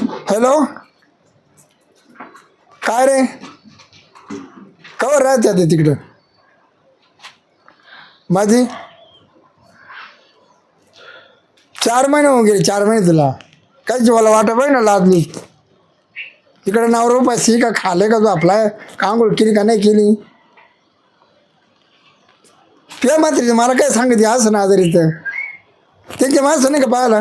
Hello, काय रे, cover राहते ते तिकडं माझी 4 महिने होऊन गेले. 4 महिने तुला काहीच मला वाटत पाहिजे ना लादली तिकडे. नाव रुपाशी का खाले का तू आपला कांगोळ केली का नाही केली तुझ्या मात्र मला काय सांगते असं ना आजारीचं त्यांच्या माणसं नाही का पाहायला.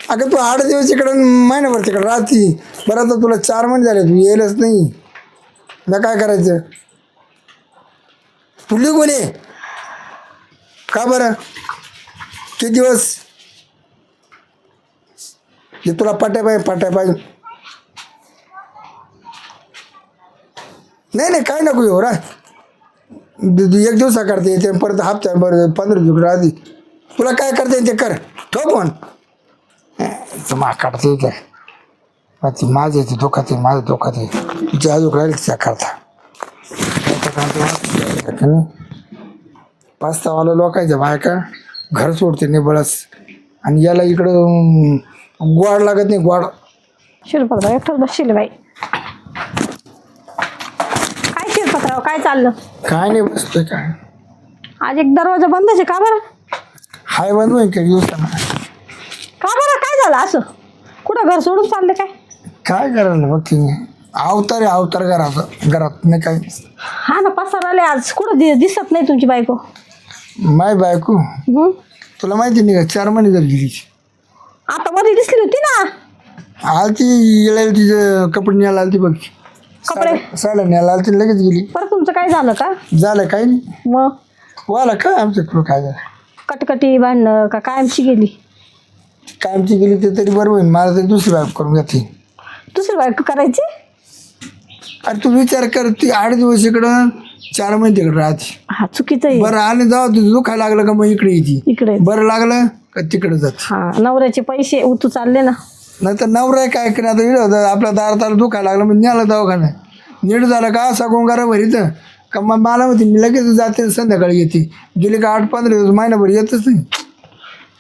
अगं तू 8 दिवस इकडं महिन्याभर तिकडं राहती. बरं तर तुला 4 महिने झाले तू येईलच नाही. ना काय करायचं तू निघून ये का बरं. किती दिवस हे तुला पट्या पाहिजे. नाही काय नको येऊ रा. 1 दिवसा करते ते परत हप्त्या बरं 15 दिवस राहते. तुला काय करते ते कर. ठेव पण मा काढते काय ती माझं येते धोकात आहे. माझं धोकात आहे तुझ्या अजून राहील त्या करता. पाचतावाला लोकांच्या बायका घर सोडते निबळस आणि याला इकडं गोड लागत नाही. गोड शिरपतराव एकटंच बसशील बाई. काय शिरपतराव काय चाललं. काय नाही बसतोय काय. आज एक दरवाजा बंदच आहे का बरं. हाय बंद होईल काही दिवसांना. का बरं काय झालं असं. कुठं घर सोडून चालले काय. काय करायला बघ की अवतार आहे अवतार घरात नाही काय. हा ना पसार आले आज. कुठं दिसत नाही तुमची बायको. माय बायको तुला माहिती नाही का 4 महिने झाली गेली. आता मध्ये दिसली होती ना. आलती येळेला तिचं कपडे न्यायला आलती बघ. कपडे साड्या न्यायला आलती लगेच गेली. बरं तुमचं काय झालं का. झालं काही नाही. मग वाला काय आमचं तुला काय झालं. कटकटी भांडणं का कायमची गेली. कायमची गेली ते तरी बरं होईल. मला तरी दुसरी बायको करून जाते. दुसरी बायको करायची. अरे तू विचार कर ती 8 दिवस इकडं 4 महिने तिकडं राहते. हा चुकीचं आहे. बरं आले जाऊ तुझं दुखायला लागलं का मग इकडे येते. इकडे बरं लागलं का तिकडे जाते. हा नवऱ्याचे पैसे उतू चालले ना. नंतर नवरा काय करा आता इकडं आपल्या दाराला दुखायला लागलं मग न्यायला दवाखाना. नीट झालं का असा गोंगारा भरीत का मग मला माहिती मी लगेच जाते संध्याकाळी येते. गेली का 8-15 दिवस महिनाभर येतच नाही.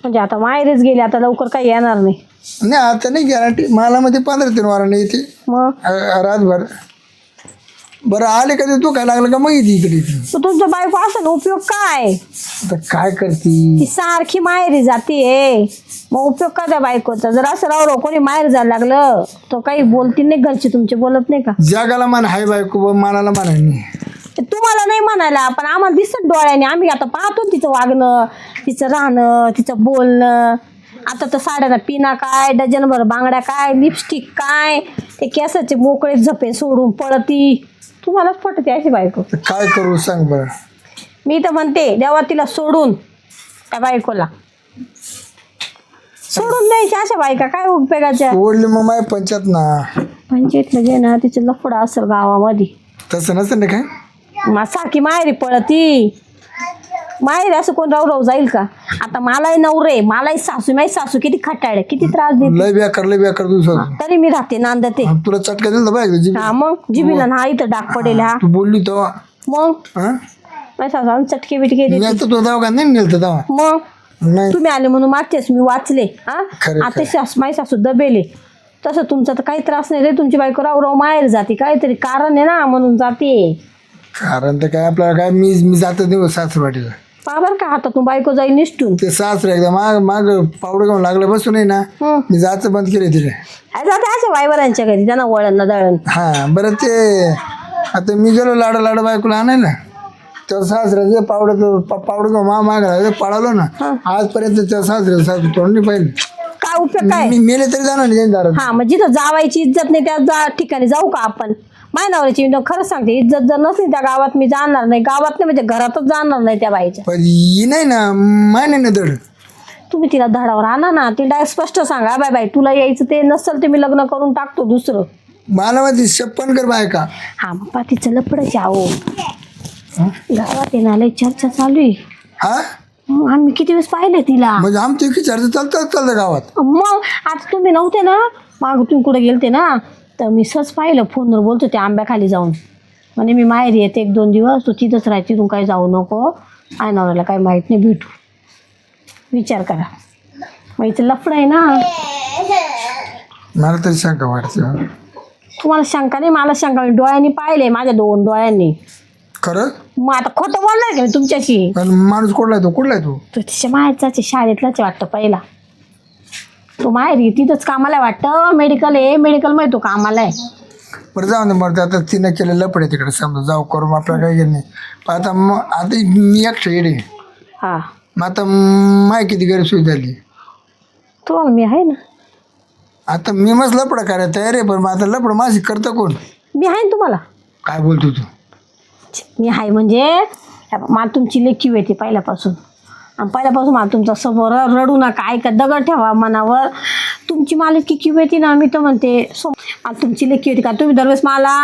म्हणजे आता माहेरच गेले आता लवकर काही येणार नाही. नाही आता नाही गॅरंटी मला मध्ये 15 वाराने येते मग रातभर. बरं आले का ते दुखायला लागलं का मग येते इकडे. तर तुमच्या बायको असं उपयोग काय. आता काय करते ती सारखी माहेरी जाते मग उपयोग का त्या बायकोचा. जर असं राव कोणी माहेर जायला लागलं तर काही बोलतील नाही घरचे तुमचे बोलत नाही का. जगाला मान हाय बायको मनाला माना नाही. तुम्हाला नाही म्हणायला पण आम्हाला दिसत डोळ्याने. आम्ही आता पाहतो तिचं वागणं तिचं राहणं तिचं बोलणं. आता तर साड्याला पिना काय डझनभर बांगड्या काय लिपस्टिक काय ते केसाचे मोकळे झपे सोडून पळती. तुम्हालाच पटते अशी बायको. काय करू सांग बरं. मी तर म्हणते देवा तिला सोडून त्या बायकोला सोडून द्यायची. अशा बायका काय उपयोगाच्या. ओढली मग माय पंचायत ना. पंचायतलं जे ना तिचं लफडं असेल गावामध्ये. तसं नसेल ना काय. मग सारखी माहेरी पळती. माहेरी असं कोण राव जाईल का. आता मलाही नवरे मलाही सासू माझी सासू किती खटाळे किती त्रास देते. लय बेकार दिवसात तरी मी राहते नांदते. तुला चटका दिला पाहिजे. हा मग जिबीला ना इथं डाग पडेल. हा तू बोलली तेव्हा मग माझी सासू चटके बिटके देते. मी तो दवा नाही नेलत तेव्हा. मग नाही तुम्ही आले म्हणून मागतेस मी वाचले. हा खरं, आता माझी सासू दबेले. तसं तुमचा तर काही त्रास नाही रे. तुमची बायको राव माहेर जाते काहीतरी कारण आहे ना म्हणून जाते. कारण तर काय आपल्याला काय मी जात नाही सासरवाडीला. पाबर का हातातून बायको जाईल निष्ठून. ते सासरे एकदा माग पावडं घेऊन लागलं बसून नाही ना मी जायचं बंद केलं तिथे. जाते असे वायवरांच्या घरी त्यांना वळण ना दळण. हा बरं ते आता मी गेलो लाड बायकोला आणायला तर सासऱ्याचं पावडं घेऊन मागायला पळालो ना. आजपर्यंत त्या सासऱ्याचं तोंड नाही पाहिलं. काय उपयोग काय. मी मेले तरी जाणार नाही त्यांच्या दारात. हा मग जिथं जावायची इज्जत नाही त्या ठिकाणी जाऊ का आपण. माझ्या नवऱ्याची खरंच सांगते इज्जत जर नसली त्या गावात मी जाणार नाही. गावात नाही म्हणजे घरातच जाणार नाही त्या बाईच्या. पण ही नाही ना माय नाही ना धड. तुम्ही तिला धडावर आणा ना. तिला स्पष्ट सांगा बाय तुला यायचं ते नसेल ते मी लग्न करून टाकतो दुसरं. मला माहिती 56 कर बायका. हा मग पातीचं लपडच आहो गावात येणार चर्चा चालू आहे. हा आम्ही किती वेळेस पाहिले तिला. म्हणजे आमच्या विचार चालतं गावात. मग आता तुम्ही नव्हते ना माग तुम्ही कुठे गेलते ना तर मी सहज पाहिलं फोनवर बोलतो ते आंब्याखाली जाऊन. म्हणे मी माहेरी येते 1-2 दिवस तू तिथंच राह तिथून काही जाऊ नको. आई नवऱ्याला काही माहीत नाही भेटू. विचार करा मग इथं लफडं आहे ना. मला तरी शंका वाटते. तुम्हाला शंका नाही, मला शंका. मी डोळ्यांनी पाहिले, माझ्या 2 डोळ्यांनी. खरं? मग आता खोटं बोलणार का मी तुमच्याशी? पण माणूस कुठला आहे तो? कुठला आहे तो? तो तिच्या माहेरचाच आहे, शाळेतलाच आहे वाटतं पहिला. तो माहेर तिथंच कामाला आहे वाटतं. मेडिकल आहे, मेडिकलमध्ये तो कामाला आहे. बरं जाऊ दे. मग आता तिनं केलेलं पडे तिकडे, समजा जाऊ करून आपल्याला काही नाही. पण आता आता मी एकटं येडे. हा, मग आता माय किती गैरसोय झाली. तुम्हाला मी आहे ना. आता मी मस्त लपडं करायला तयार आहे, पण मग आता लपडं माझी करतं कोण? मी आहे ना तुम्हाला. काय बोलतो तू? मी आहे म्हणजे मला तुमची लेखी होती पहिल्यापासून. आणि पहिल्यापासून मला तुमचा समोर रडू नका, ऐका, दगड ठेवा मनावर. तुमची मला इतकी होती ना, मी तर म्हणते मला तुमची लेखी होती का? तुम्ही दरवेळेस मला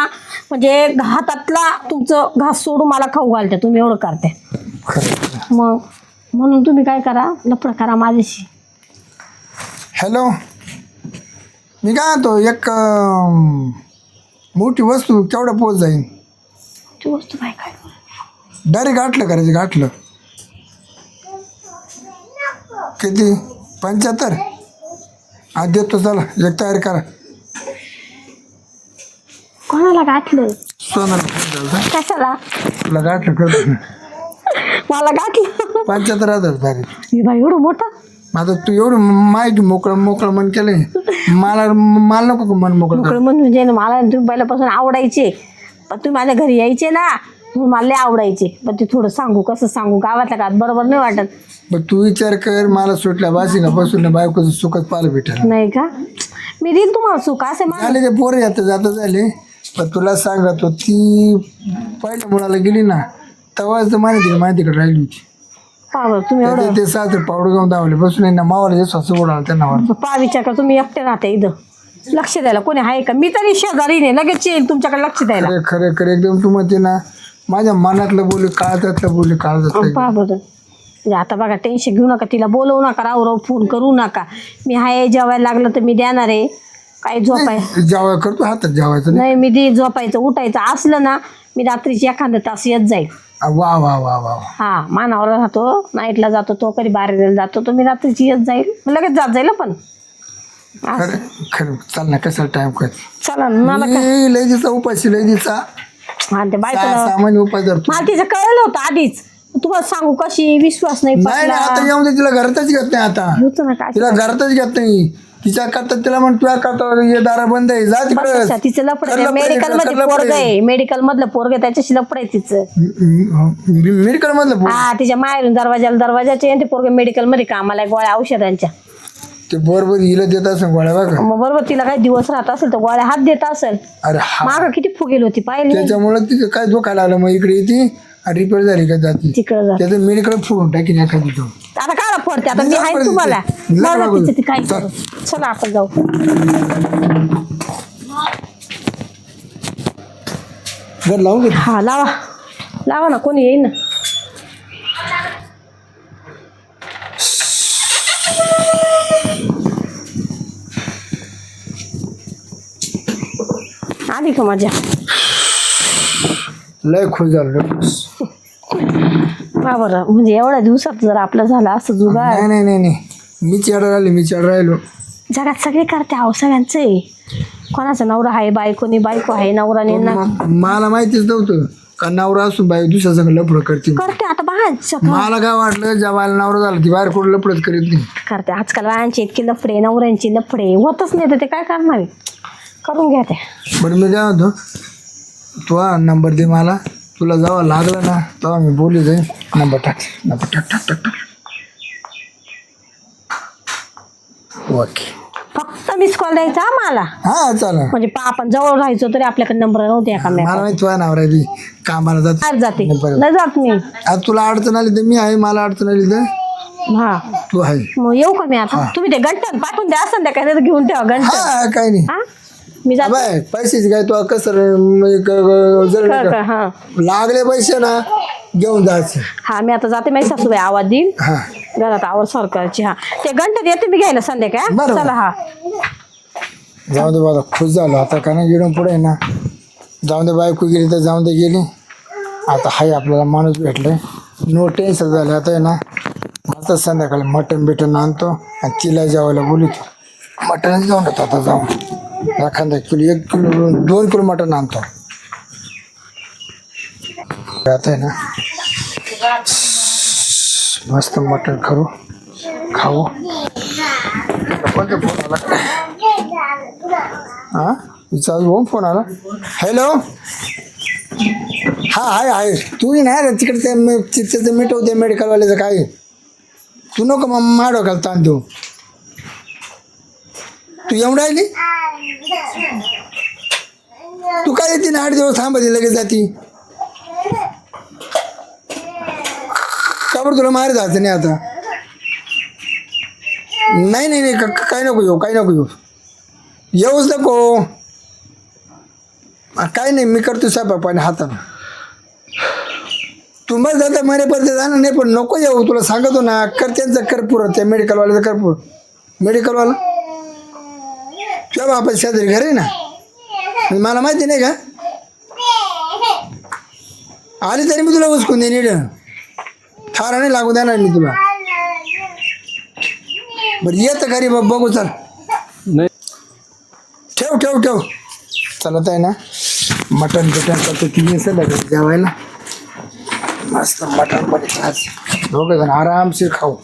म्हणजे हातातला तुमचं घास सोडून मला खाऊ घालते, तुम्ही एवढं करते. खरं. मग म्हणून तुम्ही काय करा, लफडं करा माझ्याशी. हॅलो, मी काय म्हणतो, एक मोठी वस्तू केवढ्या पोच जाईन? ती वस्तू काय काय डायरेक्ट गाठलं करायचं. गाठलं किती? 75? आज देतो, चला एक तयार करा. कोणाला गाठलं? सोनाला. कशाला? तुला गाठलं करतो. मला गाठलं 75,000 डायरेक्ट. मी बाई एवढं मोठं. आता तू एवढं माहिती मोकळं मन केलंय. मला नको का मन मोकळं कर? मोकळं मन म्हणजे ना, मला तुम्ही पहिल्यापासून आवडायचे. पण तुम्ही माझ्या घरी यायचे ना, म्हणून मला लय आवडायचे. पण ते थोडं सांगू, कसं सांगू, गावातल्या गावात बरोबर नाही वाटत. पण तू विचार कर, मला सुटल्या बासिंगा बसून बायकोचं सुखच पाहिलं भेटेल नाही का? मी देईन तुम्हाला सुख. असे झाले ते पोरं येतं जाता झाले. पण तुला सांगतो, ती पहिल्या मुलाला गेली ना, तेव्हाच तर माहितीकडे राहिली होती. पावर तुम्ही एवढं ते सासरे पावडं घेऊन दावले बसून आहे ना, मावाला स्वस्त उडाला त्यांना वाटतं. पा विचार कर. तुम्ही एकटे राहता इथं, लक्ष द्यायला कोणी आहे का? मी तरी शेजारी नाही, लगेच येईल तुमच्याकडे लक्ष द्यायला. खरे खरे एकदम तू म्हणते ना, माझ्या मनातलं बोलू, काळजातलं बोलू, काळजातलं. पहा बरं, म्हणजे आता बघा, टेन्शन घेऊ नका, तिला बोलवू नका, राव फोन करू नका. मी आहे, जेवायला लागलं तर मी देणार आहे. काही झोपाय जेवाय करतो, हातात जेवायचं नाही. मी दे झोपायचं, उठायचं असलं ना, मी रात्रीची एखादा तास येत जाईल. वा वा वा वा. हा, मानावर राहतो, नाईटला जातो तो, कधी बाहेर जातो तो. मी रात्रीची येत जाईल, लगेच जात जाईल. पण खरं खरं चाल ना, कसा टाइम कर. चला मला काय. लय दिसा उपाशी, लय दिसा हा, ते बायकोला सामान्य उपाय धरतो. मला तिचं कळलं होतं आधीच. तुम्हाला सांगू कशी विश्वास नाही नाही पटला. आता येऊन दे, तिला घरातच घेत नाही. आता होतं ना काय तिला घरातच घेत नाही. तिच्या करता तिला म्हण, तुझ्या करता हे दारा बंद आहे, जा तिकडे. बस, तिचं लफड आहे. मेडिकल मध्ये पोरग आहे, मेडिकल मधलं पोरग, त्याच्याशी लफड आहे तिचं. मेडिकल मधलं पोर. हा, तिच्या माहेरून दरवाजाचे ते पोरग मेडिकल मध्ये कामाला आहे, गोळ्या औषधांच्या. ते बरोबर हिला देत असं गोळ्या बघा. मग बरोबर तिला काही दिवस राहत असेल तर गोळ्या हात देत असेल. अरे हा, माग किती फुगेल होती पाहिली. त्याच्यामुळे तिचं काय धोका लागला, मग इकडे येते आणि रिपेअर झाली का जाते. तिकडं जा. त्याचं मेडिकल फोडून टाकीन एखादी तो. आता काय पडते, आता मी आहे तुम्हाला. बरं, तिचं ती काय करू. चला आपण जाऊ. घर लावून घे. हा, लावा लावा ना, कोणी येईन ना. आली का मजा? लय खुश झालं. हा, बरं, म्हणजे एवढ्या दिवसात जर आपलं झालं असं जुगाड. नाही नाही नाही नाही, मी चढ राहिलो. जगात सगळे करते, अहो सगळ्यांचं आहे. कोणाचा नवरा आहे, बायकोनी बायको आहे, नवराने ना मला माहितीच नव्हतं का नवरा असून बाई दुसऱ्या संग लफडं करते. करते. आता बाहेर मला काय वाटलं, जेव्हा नवरा झाला ती बाहेर कुठं लफडच करीत नाही. करते. आजकाल बायांचे इतके लफडे, नवऱ्यांचे लफडे होतच नाही, तर ते काय करणार आहे? करून घ्या ते. बरं मी काय म्हणतो, तू नंबर दे मला, तुला जेव्हा लागलं ना तेव्हा मी बोलू जाईन. नंबर टाक. ओके. फक्त मिस कॉल द्यायचा मला. हा चालेल. म्हणजे आपण जवळ राहायचो तरी आपल्याकडे नंबर नव्हते एका मला माहिती तुझ्या नवरा ती कामाला बाहेर जाते. बरं. नाही जात मी. आता तुला अडचण आली तर मी आहे, मला अडचण आली तर हा, तू आहे. मग येऊ का मी आता? तुम्ही ते गंठन पाठवून द्या, असं काय तर घेऊन ठेवा गंठन. हा काही नाही. हा, मी जाते. बाय पैशाची काय तू कसं जर हा लागले पैसे ना घेऊन जायचं. हा, मी आता जाते. माझी सासूबाई आवाज देईल हा घरात आवर सरकारची. हा, ते गंठन येते मी घ्यायला संध्याकाळी. बरोबर. चला. हा, जाऊ दे बाबा, खुश झालो आता. का नाही गेलो पुढे ना, जाऊन दे. बायको गेली तर जाऊन दे, गेली. आता हाय आपल्याला माणूस भेटलाय, नो टेन्शन झालं. आता आहे ना, आता संध्याकाळी मटण बिटन आणतो आणि तिला जेवायला बोलतो. मटणच घेऊन येतो आता जाऊन एखादा किलो 1 किलो 2 किलो मटण आणतो आता आहे ना मस्त मटण खाऊ कोणता फोन आला हां विचार फोन आला हॅलो हा आहे तू नाही तिकडे त्याचं मिटवते मेडिकलवाल्याचं काय तू नको मग माडो घाल ताण देऊ तू येऊन राहिली तू काय येते ना 8 दिवस थांबती लगेच जाती का बरं तुला मार जायचं नाही आता नाही काय नको येऊ येऊच नको काय नाही मी करतो साहेब पाणी हातानं तू मग जाता मरेपर्यंत जाणार नाही पण नको येऊ तुला सांगतो ना कर त्यांचं कर पुरं त्या मेडिकलवाल्याचं कर पुरं मेडिकलवाला तेव्हा आपण शेजारी घर आहे ना मला माहिती नाही का आली तरी मी तुला उचकून दे नीड थारा नाही लागू देणार मी तुला बरं येतं घरी बघू चल नाही ठेव चलत आहे ना मटण करतो ती लागेल जेवायला मस्त मटण पण आज दोघं जण आरामशीर खाऊ